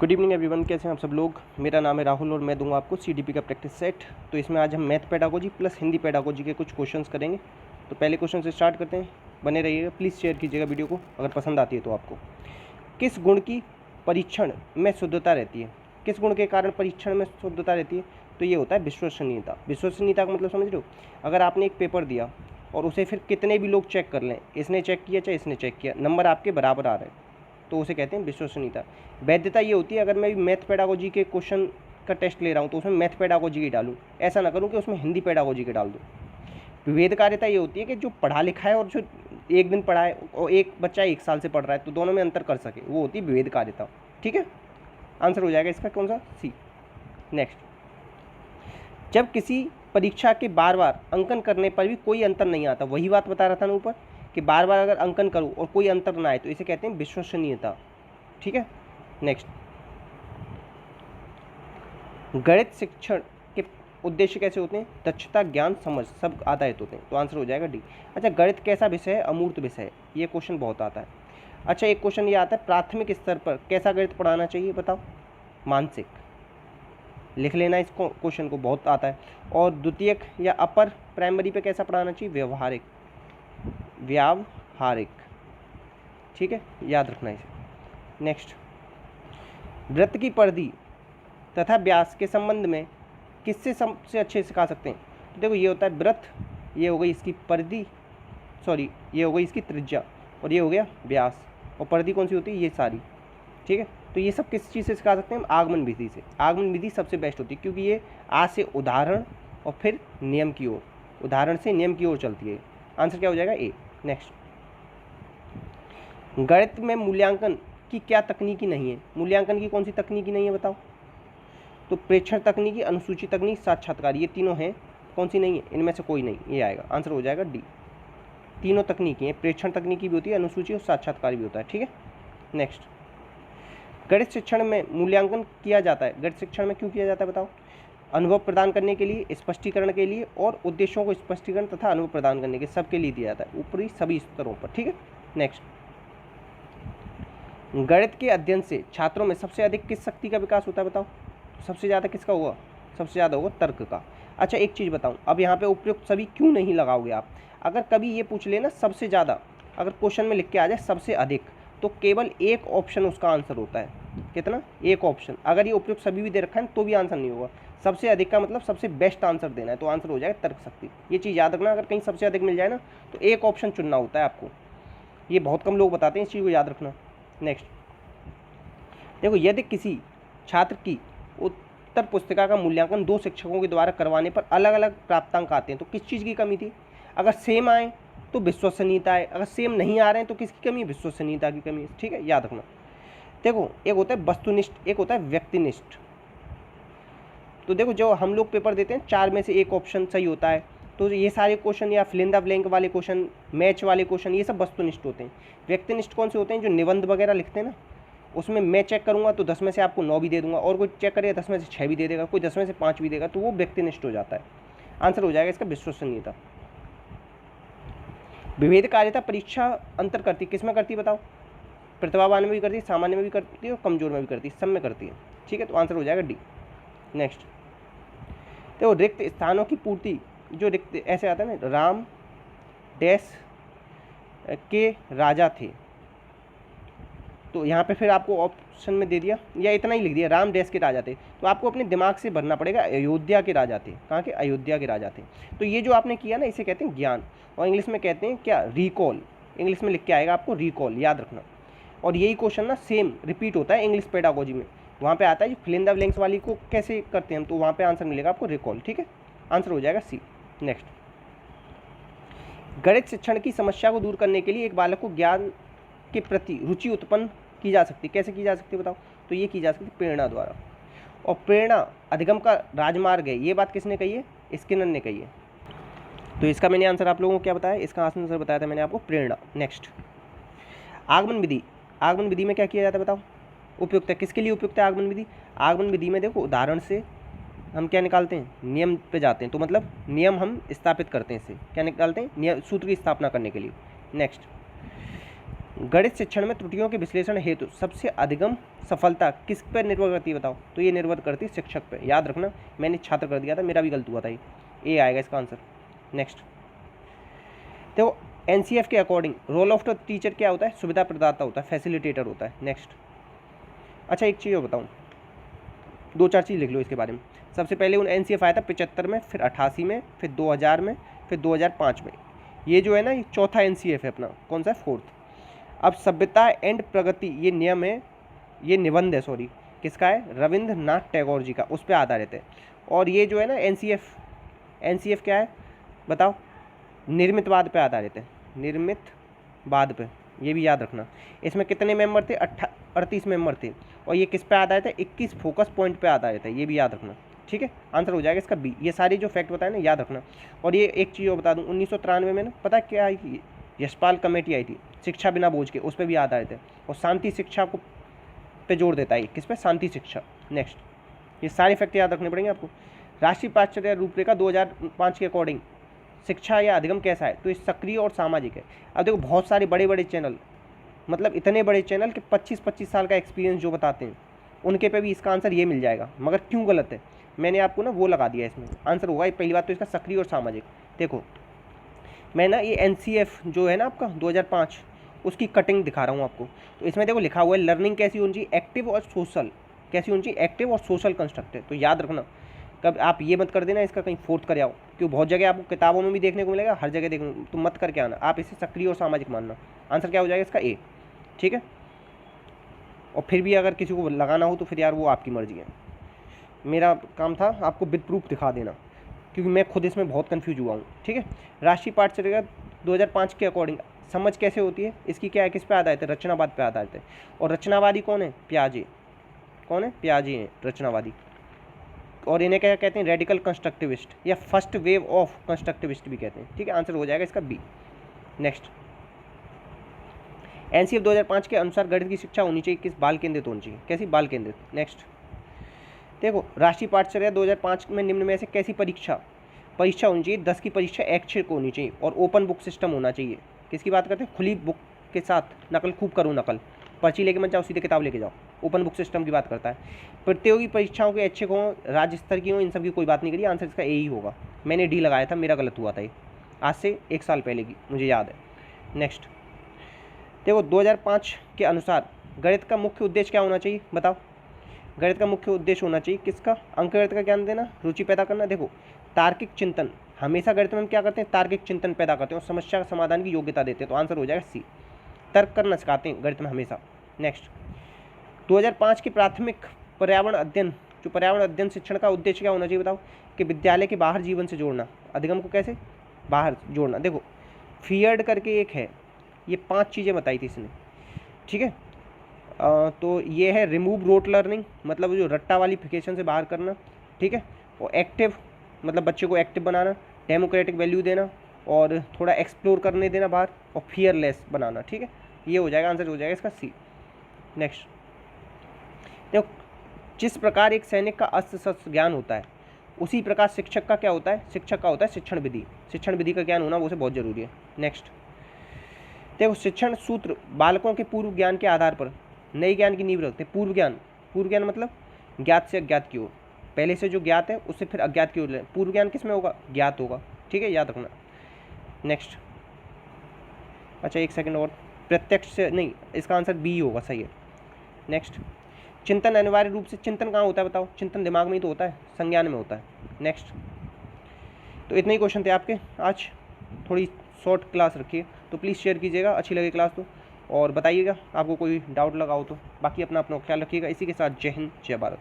Good evening everyone, कैसे हैं आप सब लोग। मेरा नाम है राहुल और मैं दूंगा आपको सीडीपी का प्रैक्टिस सेट। तो इसमें आज हम math pedagogy plus Hindi pedagogy के कुछ क्वेश्चंस करेंगे। तो पहले क्वेश्चन से स्टार्ट करते हैं। बने रहिएगा, प्लीज़ शेयर कीजिएगा वीडियो को अगर पसंद आती है तो आपको। किस गुण की परीक्षण में शुद्धता रहती है? किस गुण के कारण परीक्षण में शुद्धता रहती है? तो ये होता है विश्वसनीयता। विश्वसनीयता का मतलब समझ रहे हो? अगर आपने एक पेपर दिया और उसे फिर कितने भी लोग चेक कर लें, इसने चेक किया चाहे इसने चेक किया, नंबर आपके बराबर आ रहे हैं, तो उसे कहते हैं विश्वसनीयता। वैधता ये होती है, अगर मैं मैथ पेडागोजी के क्वेश्चन का टेस्ट ले रहा हूँ तो उसमें मैथ पेडागोजी की डालूँ, ऐसा ना करूँ कि उसमें हिंदी पेडागोजी के डाल दूँ। विवेककारिता ये होती है कि जो पढ़ा लिखा है और जो एक दिन पढ़ा है और एक बच्चा 1 साल से पढ़ रहा है तो दोनों में अंतर कर सके, वो होती है विवेककारिता। ठीक है, आंसर हो जाएगा इसका कौन सा? सी। नेक्स्ट, जब किसी परीक्षा के बार बार अंकन करने पर भी कोई अंतर नहीं आता, वही बात बता रहा था ना ऊपर कि बार बार अगर अंकन करूँ और कोई अंतर ना आए तो इसे कहते हैं विश्वसनीयता। ठीक है, नेक्स्ट, गणित शिक्षण के उद्देश्य कैसे होते हैं? दक्षता, ज्ञान, समझ सब आधारित होते हैं, तो आंसर हो जाएगा डी। अच्छा, गणित कैसा विषय है? अमूर्त विषय है, ये क्वेश्चन बहुत आता है। अच्छा, एक क्वेश्चन ये आता है, प्राथमिक स्तर पर कैसा गणित पढ़ाना चाहिए बताओ? मानसिक। लिख लेना इस क्वेश्चन को, बहुत आता है। और द्वितीयक या अपर प्राइमरी पे कैसा पढ़ाना चाहिए? व्यवहारिक। व्यावहारिक, ठीक है, याद रखना इसे। नेक्स्ट, वृत्त की परिधि तथा व्यास के संबंध में किससे सबसे अच्छे सिखा सकते हैं? तो देखो, ये होता है वृत्त, ये हो गई इसकी परिधि, सॉरी ये हो गई इसकी त्रिज्या, और ये हो गया व्यास, और परिधि कौन सी होती है? ये सारी। ठीक है, तो ये सब किस चीज़ से सिखा सकते हैं हम? आगमन विधि से। आगमन विधि सबसे बेस्ट होती है क्योंकि ये आ से उदाहरण और फिर नियम की ओर, उदाहरण से नियम की ओर चलती है। आंसर क्या हो जाएगा? ए। नेक्स्ट, गणित में मूल्यांकन की क्या तकनीकी नहीं है? मूल्यांकन की कौन सी तकनीकी नहीं है बताओ? तो प्रेक्षण तकनीकी, अनुसूची तकनीक, साक्षात्कार, ये तीनों हैं। कौन सी नहीं है? इनमें से कोई नहीं, ये आएगा। आंसर हो जाएगा डी। तीनों तकनीकी हैं, प्रेक्षण तकनीकी भी होती है, अनुसूची और साक्षात्कार भी होता है। ठीक है, नेक्स्ट, गणित शिक्षण में मूल्यांकन किया जाता है, गणित शिक्षण में क्यों किया जाता है बताओ? अनुभव प्रदान करने के लिए, स्पष्टीकरण के लिए और उद्देश्यों को स्पष्टीकरण तथा अनुभव प्रदान करने के सबके लिए दिया जाता है, ऊपरी सभी स्तरों पर। ठीक है, नेक्स्ट, गणित के अध्ययन से छात्रों में सबसे अधिक किस शक्ति का विकास होता है बताओ? सबसे ज़्यादा किसका होगा? सबसे ज़्यादा होगा तर्क का। अच्छा, एक चीज़ बताऊं, अब यहाँ पे उपयुक्त सभी क्यों नहीं लगाओगे आप? अगर कभी ये पूछ लेना सबसे ज़्यादा, अगर क्वेश्चन में लिख के आ जाए सबसे अधिक, तो केवल एक ऑप्शन उसका आंसर होता है। कितना? एक ऑप्शन। अगर ये उपयुक्त सभी भी दे रखा है तो भी आंसर नहीं होगा। सबसे अधिक का मतलब सबसे बेस्ट आंसर देना है, तो आंसर हो जाएगा तर्क शक्ति। ये चीज़ याद रखना, अगर कहीं सबसे अधिक मिल जाए ना तो एक ऑप्शन चुनना होता है आपको। ये बहुत कम लोग बताते हैं, इस चीज़ को याद रखना। नेक्स्ट, देखो, यदि किसी छात्र की उत्तर पुस्तिका का मूल्यांकन 2 शिक्षकों के द्वारा करवाने पर अलग अलग प्राप्तांक आते हैं, तो किस चीज़ की कमी थी? अगर सेम आए तो विश्वसनीयता है, अगर सेम नहीं आ रहे हैं तो किसकी कमी? विश्वसनीयता की कमी है। ठीक है, याद रखना। देखो, एक होता है वस्तुनिष्ठ, एक होता है व्यक्तिनिष्ठ। तो देखो, जो हम लोग पेपर देते हैं 4 में से एक ऑप्शन सही होता है, तो ये सारे क्वेश्चन या फिल इन द ब्लैंक वाले क्वेश्चन, मैच वाले क्वेश्चन, ये सब वस्तुनिष्ठ होते हैं। व्यक्तिनिष्ठ कौन से होते हैं? जो निबंध वगैरह लिखते हैं ना, उसमें मैं चेक करूंगा तो 10 में से आपको 9 भी दे दूंगा, और कोई चेक करेगा 10 में से 6 भी दे देगा, कोई 10 में से 5 भी देगा, तो वो व्यक्तिनिष्ठ हो जाता है। आंसर हो जाएगा इसका विश्वसनीयता। विभेदकारिता परीक्षा अंतर करती, किस में करती है बताओ? प्रतिभावान में भी करती है, सामान्य में भी करती है और कमजोर में भी करती है, सब में करती है। ठीक है, तो आंसर हो जाएगा डी। नेक्स्ट, तो रिक्त स्थानों की पूर्ति, जो रिक्त ऐसे आता है ना, राम डैश के राजा थे, तो यहाँ पे फिर आपको ऑप्शन में दे दिया या इतना ही लिख दिया, राम डैश के राजा थे, तो आपको अपने दिमाग से भरना पड़ेगा अयोध्या के राजा थे। कहाँ के? अयोध्या के राजा थे। तो ये जो आपने किया ना, इसे कहते हैं ज्ञान, और इंग्लिश में कहते हैं क्या? रिकॉल। इंग्लिश में लिख के आएगा आपको रिकॉल, याद रखना। और यही क्वेश्चन ना सेम रिपीट होता है इंग्लिश पेडागोजी में, वहाँ पे आता है फिल इन द ब्लैंक्स वाली को कैसे करते हैं हम, तो वहाँ पे आंसर मिलेगा आपको रिकॉल। ठीक है, आंसर हो जाएगा सी। नेक्स्ट, गणित शिक्षण की समस्या को दूर करने के लिए एक बालक को ज्ञान के प्रति रुचि उत्पन्न की जा सकती है, कैसे की जा सकती है बताओ? तो ये की जा सकती है प्रेरणा द्वारा, और प्रेरणा अधिगम का राजमार्ग है, ये बात किसने कही है? स्किनर ने कही है। तो इसका मैंने आंसर आप लोगों को क्या बताया? इसका आंसर बताया था मैंने आपको प्रेरणा। नेक्स्ट, आगमन विधि। आगमन विधि में क्या किया जाता है बताओ? उपयुक्त है, किसके लिए उपयुक्त है आगमन विधि? आगमन विधि में देखो, उदाहरण से हम क्या निकालते हैं? नियम पे जाते हैं, तो मतलब नियम हम स्थापित करते हैं, इससे क्या निकालते हैं? नियम, सूत्र की स्थापना करने के लिए। नेक्स्ट, गणित शिक्षण में त्रुटियों के विश्लेषण हेतु सबसे अधिगम सफलता किस पर निर्भर करती है बताओ? तो ये निर्भर करती है शिक्षक पे। याद रखना, मैंने छात्र कर दिया था, मेरा भी गलत हुआ था, ये आएगा इसका आंसर। नेक्स्ट देखो, एनसीएफ के according role of the teacher क्या होता है? सुविधा प्रदाता होता है, फैसिलिटेटर होता है। नेक्स्ट, अच्छा एक चीज़ और बताऊँ, 2-4 चीज़ लिख लो इसके बारे में। सबसे पहले उन एनसीएफ आया था 75 में, फिर 88 में, फिर 2000 में, फिर 2005 में। ये जो है ना, ये चौथा एनसीएफ है अपना, कौन सा? 4th। अब सभ्यता एंड प्रगति ये नियम है, ये निबंध है, सॉरी, किसका है? रविंद्रनाथ टैगोर जी का, उस पर आधारित है। और ये जो है ना एनसीएफ क्या है बताओ? निर्मितवाद पे आधारित है, निर्मितवाद पे, ये भी याद रखना। इसमें कितने मेंबर थे? 38 मेंबर थे। और ये किस पे आधारित है? 21 फोकस पॉइंट पे आधारित है, ये भी याद रखना, ठीक है। आंसर हो जाएगा इसका बी। ये सारे जो फैक्ट बताए ना, याद रखना। और ये एक चीज़ और बता दूँ, 1993 में ना, पता क्या आई थी? यशपाल कमेटी आई थी, शिक्षा बिना बोझ के, उस पर भी आधारित है। और शांति शिक्षा को पे जोर देता है, किस पे? शांति शिक्षा। नेक्स्ट, ये सारे फैक्ट याद रखने पड़ेंगे आपको। राष्ट्रीय पाठ्यचर्या रूपरेखा 2005 के अकॉर्डिंग शिक्षा या अधिगम कैसा है? तो ये सक्रिय और सामाजिक है। अब देखो, बहुत सारे बड़े बड़े चैनल, मतलब इतने बड़े चैनल कि 25-25 साल का एक्सपीरियंस जो बताते हैं, उनके पे भी इसका आंसर ये मिल जाएगा। मगर क्यों गलत है? मैंने आपको ना वो लगा दिया इसमें, आंसर होगा पहली बात तो इसका सक्रिय और सामाजिक। देखो, मैं ना ये एनसीएफ जो है ना आपका 2005, उसकी कटिंग दिखा रहा हूँ आपको। तो इसमें देखो लिखा हुआ है, लर्निंग कैसी होनी चाहिए? एक्टिव और सोशल। कैसी होनी चाहिए? एक्टिव और सोशल कंस्ट्रक्टिव। तो याद रखना, कब आप ये मत कर देना इसका कहीं 4th कर आओ, क्यों? बहुत जगह आपको किताबों में भी देखने को मिलेगा, हर जगह देखने, तो मत करके आना, आप इसे सक्रिय और सामाजिक मानना। आंसर क्या हो जाएगा इसका? ए, ठीक है। और फिर भी अगर किसी को लगाना हो तो फिर यार वो आपकी मर्जी है। मेरा काम था आपको विद प्रूफ दिखा देना, क्योंकि मैं खुद इसमें बहुत कन्फ्यूज हुआ हूँ, ठीक है। राष्ट्रीय पाठ्यचर्या 2005 के अकॉर्डिंग समझ कैसे होती है? इसकी क्या है? किस पे आधारित है? रचनावाद पे आधारित है। और रचनावादी कौन है? पियाजे। कौन है? पियाजे हैं रचनावादी। और इन्हें क्या कहते हैं? रेडिकल कंस्ट्रक्टिविस्ट या फर्स्ट वेव ऑफ कंस्ट्रक्टिविस्ट भी कहते हैं, ठीक है। आंसर हो जाएगा इसका बी। नेक्स्ट, एनसीएफ 2005 के अनुसार गणित की शिक्षा होनी चाहिए किस? बाल केंद्रित होनी चाहिए। कैसी? बाल केंद्रित। नेक्स्ट देखो, राष्ट्रीय पाठ्यचर्या 2005 में निम्न में से कैसी परीक्षा होनी चाहिए? 10 की परीक्षा ऐच्छिक होनी चाहिए और ओपन बुक सिस्टम होना चाहिए। किसकी बात करते हैं? खुली बुक के साथ नकल खूब करो, नकल पर्ची लेके मत जाओ, सीधे किताब लेके जाओ। ओपन बुक सिस्टम की बात करता है। प्रतियोगी परीक्षाओं के ऐच्छिक हों, राज्य स्तर की हों, इन सब की कोई बात नहीं करी। आंसर इसका ए ही होगा। मैंने डी लगाया था, मेरा गलत हुआ था, ये आज से 1 साल पहले की, मुझे याद है। नेक्स्ट देखो, 2005 के अनुसार गणित का मुख्य उद्देश्य क्या होना चाहिए बताओ? गणित का मुख्य उद्देश्य होना चाहिए किसका? अंकगणित का ज्ञान देना, रुचि पैदा करना। देखो, तार्किक चिंतन, हमेशा गणित में हम क्या करते हैं? तार्किक चिंतन पैदा करते हैं और समस्या समाधान की योग्यता देते हैं। तो आंसर हो जाएगा सी, तर्क करना सिखाते हैं गणित में हमेशा। नेक्स्ट, 2005 के प्राथमिक पर्यावरण अध्ययन, जो पर्यावरण अध्ययन शिक्षण का उद्देश्य क्या होना चाहिए बताओ? कि विद्यालय के बाहर जीवन से जोड़ना, अधिगम को कैसे बाहर जोड़ना। देखो, फियर्ड करके एक है, ये 5 चीज़ें बताई थी इसने, ठीक है। तो ये है रिमूव रोट लर्निंग, मतलब जो रट्टा वाली फिकेशन से बाहर करना, ठीक है। और एक्टिव, मतलब बच्चे को एक्टिव बनाना, डेमोक्रेटिक वैल्यू देना और थोड़ा एक्सप्लोर करने देना बाहर, और फियरलेस बनाना, ठीक है। ये हो जाएगा, आंसर हो जाएगा इसका सी। नेक्स्ट देखो, जिस प्रकार एक सैनिक का अस्त्र शस्त्र ज्ञान होता है, उसी प्रकार शिक्षक का क्या होता है? शिक्षक का होता है शिक्षण विधि। शिक्षण विधि का ज्ञान होना वो से बहुत जरूरी है। नेक्स्ट देखो, शिक्षण सूत्र बालकों के पूर्व ज्ञान के आधार पर नए ज्ञान की नींव रखते हैं। पूर्व ज्ञान मतलब ज्ञात से अज्ञात की ओर, पहले से जो ज्ञात है उससे फिर अज्ञात की ओर ले। पूर्व ज्ञान किस में होगा? ज्ञात होगा, ठीक है, याद रखना। नेक्स्ट, अच्छा एक सेकंड और, प्रत्यक्ष से नहीं, इसका आंसर बी होगा, सही है। नेक्स्ट, चिंतन अनिवार्य रूप से, चिंतन कहाँ होता है बताओ? चिंतन दिमाग में ही तो होता है, संज्ञान में होता है। नेक्स्ट, तो इतने ही क्वेश्चन थे आपके आज, थोड़ी शॉर्ट क्लास रखिए, तो प्लीज़ शेयर कीजिएगा, अच्छी लगे क्लास तो, और बताइएगा आपको कोई डाउट लगा हो तो। बाकी अपना ख्याल रखिएगा। इसी के साथ जय हिंद, जय भारत।